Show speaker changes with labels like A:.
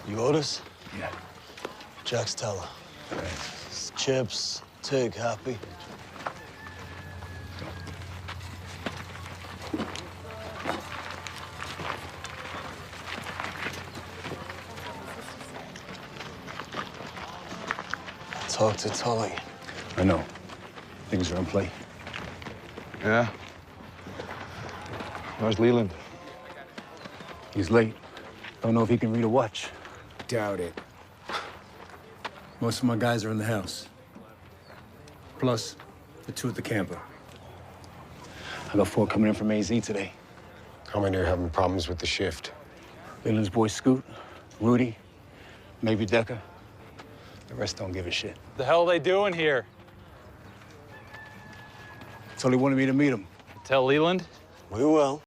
A: You Otis?
B: Yeah.
A: Jack's teller.
B: Right.
A: Chips, Tig, happy. Talk to Tully.
B: I know. Things are in play.
C: Yeah? Where's Leland?
B: He's late. Don't know if he can read a watch.
D: Doubt it.
B: Most of my guys are in the house. Plus, the 2 at the camper. I got 4 coming in from AZ today.
D: How many are having problems with the shift?
B: Leland's boy Scoot, Rudy, maybe Decker. The rest don't give a shit.
E: The hell are they doing here?
B: Tully wanted me to meet him.
E: Tell Leland?
A: We will.